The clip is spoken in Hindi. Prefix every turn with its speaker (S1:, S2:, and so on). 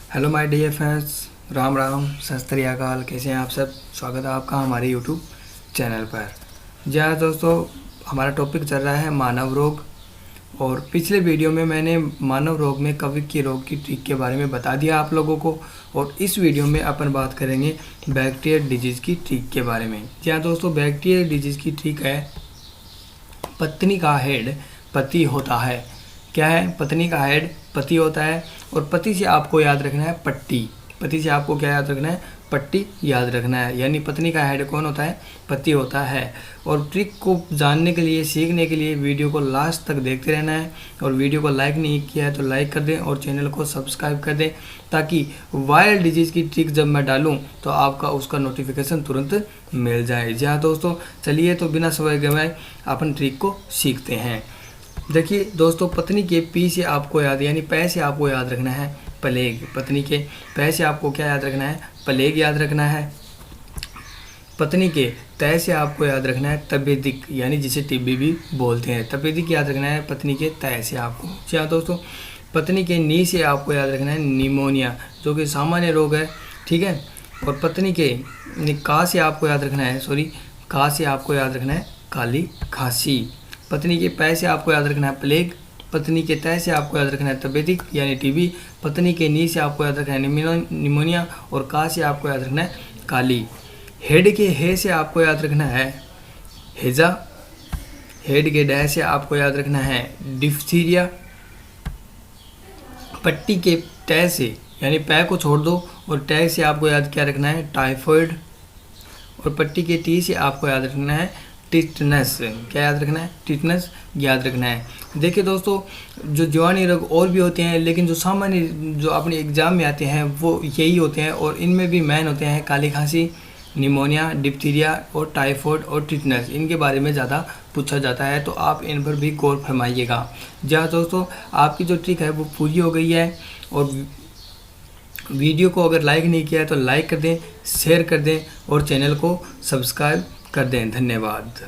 S1: Hello my dear friends, Ram Ram, सत श्री अकाल। कैसे हैं आप सब? स्वागत है आपका हमारे यूट्यूब चैनल पर। जी हाँ दोस्तों, हमारा टॉपिक चल रहा है मानव रोग। और पिछले वीडियो में मैंने मानव रोग में कवक के रोग की ट्रिक के बारे में बता दिया आप लोगों को। और इस वीडियो में अपन बात करेंगे बैक्टीरियल डिजीज़ की ट्रिक के बारे में। जी हाँ दोस्तों, बैक्टीरियल डिजीज़ की ट्रिक है पत्नी का हेड पति होता है। क्या है? पत्नी का हेड पति होता है। और पति से आपको याद रखना है पट्टी। पति से आपको क्या याद रखना है? पट्टी याद रखना है। यानी पत्नी का हेड कौन होता है? पति होता है। और ट्रिक को जानने के लिए, सीखने के लिए वीडियो को लास्ट तक देखते रहना है। और वीडियो को लाइक नहीं किया है तो लाइक कर दें और चैनल को सब्सक्राइब कर दें, ताकि वायरल डिजीज़ की ट्रिक जब मैं डालूं तो आपका उसका नोटिफिकेशन तुरंत मिल जाए। जी हाँ दोस्तों, चलिए तो बिना समय गंवाए अपन ट्रिक को सीखते हैं। देखिए दोस्तों, पत्नी के पी से आपको याद, यानी पै से आपको याद रखना है प्लेग। पत्नी के पै से आपको क्या याद रखना है? प्लेग याद रखना है। पत्नी के तय से आपको याद रखना है तपेदिक, यानी जिसे टीबी भी बोलते हैं। तपेदिक याद रखना है पत्नी के तय से आपको। जी हाँ दोस्तों, पत्नी के नी से आपको याद रखना है निमोनिया, जो कि सामान्य रोग है। ठीक है। और पत्नी के का से आपको याद रखना है, का से आपको याद रखना है काली खांसी। पत्नी के पै से आपको याद रखना है प्लेग। पत्नी के तय से आपको याद रखना है तपेदिक यानी टीबी। पत्नी के नी से आपको याद रखना है निमोनिया। और का से आपको याद रखना है काली। हेड के हे से आपको याद रखना है हेजा। हेड के डै से आपको याद रखना है डिफ्थीरिया। पट्टी के तय से, यानी पै को छोड़ दो, और टै से आपको याद क्या रखना है? टाइफॉइड। और पट्टी के टी से आपको याद रखना है टिटनस। क्या याद रखना है? टिटनस याद रखना है। देखिए दोस्तों, जो जीवाणु रोग और भी होते हैं, लेकिन जो सामान्य जो अपने एग्जाम में आते हैं वो यही होते हैं। और इनमें भी मेन होते हैं काली खांसी, निमोनिया, डिप्थीरिया और टाइफॉइड और टिटनस। इनके बारे में ज़्यादा पूछा जाता है, तो आप इन पर भी गौर फरमाइएगा। जहाँ दोस्तों आपकी जो ट्रिक है वो पूरी हो गई है। और वीडियो को अगर लाइक नहीं किया है तो लाइक कर दें, शेयर कर दें और चैनल को सब्सक्राइब कर दें। धन्यवाद।